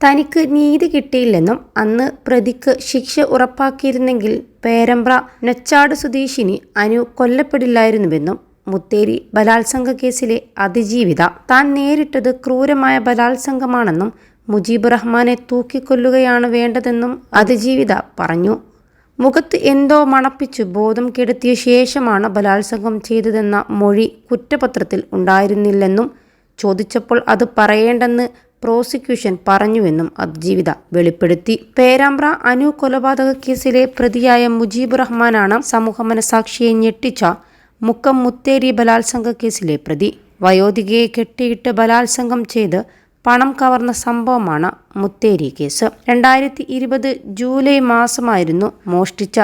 തനിക്ക് നീതി കിട്ടിയില്ലെന്നും അന്ന് പ്രതിക്ക് ശിക്ഷ ഉറപ്പാക്കിയിരുന്നെങ്കിൽ പേരമ്പ്ര നൊച്ചാട് സ്വദേശിനി അനു കൊല്ലപ്പെടില്ലായിരുന്നുവെന്നും മുത്തേരി ബലാത്സംഗ കേസിലെ അതിജീവിത താൻ നേരിട്ടത് ക്രൂരമായ ബലാത്സംഗമാണെന്നും മുജീബ് റഹ്മാനെ തൂക്കിക്കൊല്ലുകയാണ് വേണ്ടതെന്നും അതിജീവിത പറഞ്ഞു. മുഖത്ത് എന്തോ മണപ്പിച്ചു ബോധം കെടുത്തിയ ശേഷമാണ് ബലാത്സംഗം ചെയ്തതെന്ന മൊഴി കുറ്റപത്രത്തിൽ ഉണ്ടായിരുന്നില്ലെന്നും ചോദിച്ചപ്പോൾ അത് പറയേണ്ടെന്ന് പ്രോസിക്യൂഷൻ പറഞ്ഞുവെന്നും അതിജീവിത വെളിപ്പെടുത്തി. പേരാമ്പ്ര അനു കൊലപാതക കേസിലെ പ്രതിയായ മുജീബ് റഹ്മാനാണ് സമൂഹമനസാക്ഷിയെ ഞെട്ടിച്ച മുക്കം മുത്തേരി ബലാത്സംഗ കേസിലെ പ്രതി. വയോധികയെ കെട്ടിയിട്ട് ബലാത്സംഗം ചെയ്ത് പണം കവർന്ന സംഭവമാണ് മുത്തേരി കേസ്. 2020 ജൂലൈ മാസമായിരുന്നു മോഷ്ടിച്ച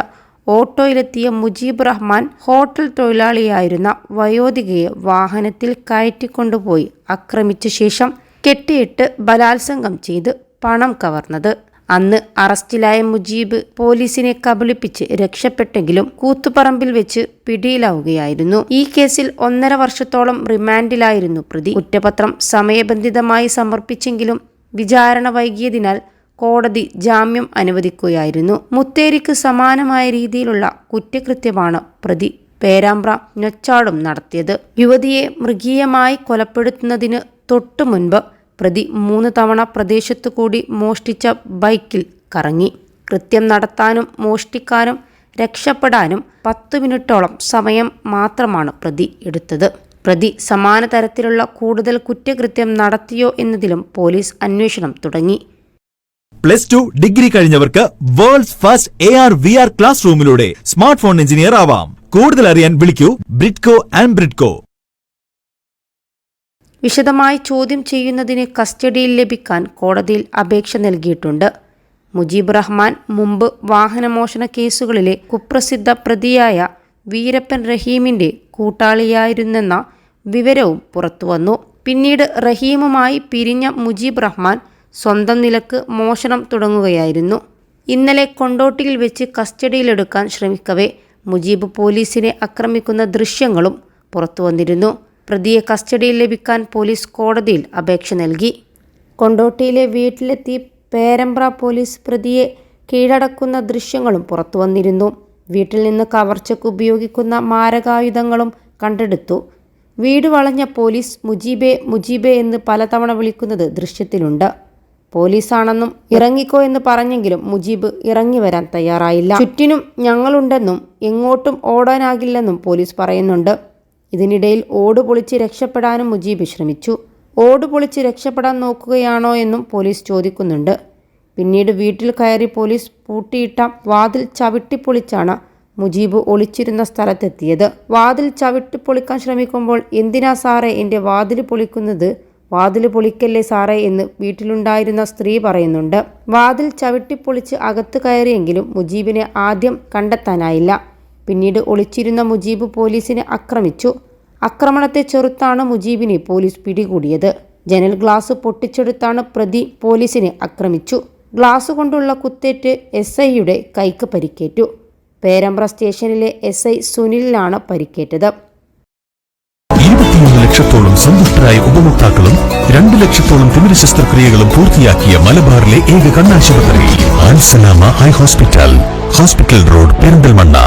ഓട്ടോയിലെത്തിയ മുജീബ് റഹ്മാൻ ഹോട്ടൽ തൊഴിലാളിയായിരുന്ന വയോധികയെ വാഹനത്തിൽ കയറ്റിക്കൊണ്ടുപോയി ആക്രമിച്ച ശേഷം കെട്ടിയിട്ട് ബലാത്സംഗം ചെയ്ത് പണം കവർന്നത്. അന്ന് അറസ്റ്റിലായ മുജീബ് പോലീസിനെ കബളിപ്പിച്ച് രക്ഷപ്പെട്ടെങ്കിലും കൂത്തുപറമ്പിൽ വെച്ച് പിടിയിലാവുകയായിരുന്നു. ഈ കേസിൽ 1.5 വർഷത്തോളം റിമാൻഡിലായിരുന്നു പ്രതി. കുറ്റപത്രം സമയബന്ധിതമായി സമർപ്പിച്ചെങ്കിലും വിചാരണ വൈകിയതിനാൽ കോടതി ജാമ്യം അനുവദിക്കുകയായിരുന്നു. മുത്തേരിക്ക് സമാനമായ രീതിയിലുള്ള കുറ്റകൃത്യമാണ് പ്രതി പേരാമ്പ്ര നൊച്ചാടും നടത്തിയത്. യുവതിയെ മൃഗീയമായി കൊലപ്പെടുത്തുന്നതിന് തൊട്ടു മുൻപ് പ്രതി 3 തവണ പ്രദേശത്തു കൂടി മോഷ്ടിച്ച ബൈക്കിൽ കറങ്ങി. കൃത്യം നടത്താനും മോഷ്ടിക്കാനും രക്ഷപ്പെടാനും 10 മിനിറ്റോളം സമയം മാത്രമാണ് പ്രതി എടുത്തത്. പ്രതി സമാന തരത്തിലുള്ള കൂടുതൽ കുറ്റകൃത്യം നടത്തിയോ എന്നതിലും പോലീസ് അന്വേഷണം തുടങ്ങി. +2 ഡിഗ്രി കഴിഞ്ഞവർക്ക് വേൾഡ്സ് ഫസ്റ്റ് AR/VR ക്ലാസ് റൂമിലൂടെ സ്മാർട്ട് ഫോൺ എഞ്ചിനീയർ ആവാം. കൂടുതൽ അറിയാൻ വിളിക്കൂ ബ്രിഡ്കോ ആൻഡ് ബ്രിഡ്കോ. വിശദമായി ചോദ്യം ചെയ്യുന്നതിന് കസ്റ്റഡിയിൽ ലഭിക്കാൻ കോടതിയിൽ അപേക്ഷ നൽകിയിട്ടുണ്ട്. മുജീബ് റഹ്മാൻ മുമ്പ് വാഹനമോഷണ കേസുകളിലെ കുപ്രസിദ്ധ പ്രതിയായ വീരപ്പൻ റഹീമിന്റെ കൂട്ടാളിയായിരുന്നെന്ന വിവരവും പുറത്തുവന്നു. പിന്നീട് റഹീമുമായി പിരിഞ്ഞ മുജീബ് റഹ്മാൻ സ്വന്തം നിലക്ക് മോഷണം തുടങ്ങുകയായിരുന്നു. ഇന്നലെ കൊണ്ടോട്ടിയിൽ വെച്ച് കസ്റ്റഡിയിലെടുക്കാൻ ശ്രമിക്കവേ മുജീബ് പോലീസിനെ ആക്രമിക്കുന്ന ദൃശ്യങ്ങളും പുറത്തുവന്നിരുന്നു. പ്രതിയെ കസ്റ്റഡിയിൽ ലഭിക്കാൻ പോലീസ് കോടതിയിൽ അപേക്ഷ നൽകി. കൊണ്ടോട്ടിയിലെ വീട്ടിലെത്തി പേരമ്പ്ര പോലീസ് പ്രതിയെ കീഴടക്കുന്ന ദൃശ്യങ്ങളും പുറത്തുവന്നിരുന്നു. വീട്ടിൽ നിന്ന് കവർച്ചയ്ക്ക് ഉപയോഗിക്കുന്ന മാരകായുധങ്ങളും കണ്ടെടുത്തു. വീട് വളഞ്ഞ പോലീസ് മുജീബെ എന്ന് പലതവണ വിളിക്കുന്നത് ദൃശ്യത്തിലുണ്ട്. പോലീസാണെന്നും ഇറങ്ങിക്കോ എന്ന് പറഞ്ഞെങ്കിലും മുജീബ് ഇറങ്ങി വരാൻ തയ്യാറായില്ല. ചുറ്റിനും ഞങ്ങളുണ്ടെന്നും എങ്ങോട്ടും ഓടാനാകില്ലെന്നും പോലീസ് പറയുന്നുണ്ട്. ഇതിനിടയിൽ ഓട് പൊളിച്ച് രക്ഷപ്പെടാനും മുജീബ് ശ്രമിച്ചു. ഓട് പൊളിച്ച് രക്ഷപ്പെടാൻ നോക്കുകയാണോ എന്നും പോലീസ് ചോദിക്കുന്നുണ്ട്. പിന്നീട് വീട്ടിൽ കയറി പോലീസ് പൂട്ടിയിട്ട വാതിൽ ചവിട്ടിപ്പൊളിച്ചാണ് മുജീബ് ഒളിച്ചിരുന്ന സ്ഥലത്തെത്തിയത്. വാതിൽ ചവിട്ടിപ്പൊളിക്കാൻ ശ്രമിക്കുമ്പോൾ എന്തിനാ സാറേ എൻ്റെ വാതിൽ പൊളിക്കുന്നത്, വാതിൽ പൊളിക്കല്ലേ സാറേ എന്ന് വീട്ടിലുണ്ടായിരുന്ന സ്ത്രീ പറയുന്നുണ്ട്. വാതിൽ ചവിട്ടിപ്പൊളിച്ച് അകത്ത് കയറിയെങ്കിലും മുജീബിനെ ആദ്യം കണ്ടെത്താനായില്ല. പിന്നീട് ഒളിച്ചിരുന്ന മുജീബ് പോലീസിനെ ആക്രമിച്ചു. ആക്രമണത്തെ ചെറുത്താണ് മുജീബിനെ പോലീസ് പിടികൂടിയത്. ജനൽ ഗ്ലാസ് പൊട്ടിച്ചെടുത്താണ് പ്രതി പോലീസിനെ ആക്രമിച്ചു. ഗ്ലാസ് കൊണ്ടുള്ള കുത്തേറ്റ് SIയുടെ കൈക്ക് പരിക്കേറ്റു. പേരമ്പ്ര സ്റ്റേഷനിലെ SI സുനിലിനാണ് പരിക്കേറ്റത്. 21 ലക്ഷത്തോളം സന്തുഷ്ടരായ ഉപഭോക്താക്കളും 2 ലക്ഷത്തോളം തിമിര ശസ്ത്രക്രിയകളും പൂർത്തിയാക്കിയ മലബാറിലെ ഏക കണ്ണാശുപത്രി ആൻസലാമ ഹൈ ഹോസ്പിറ്റൽ റോഡ് പെരിന്തൽമണ്ണ.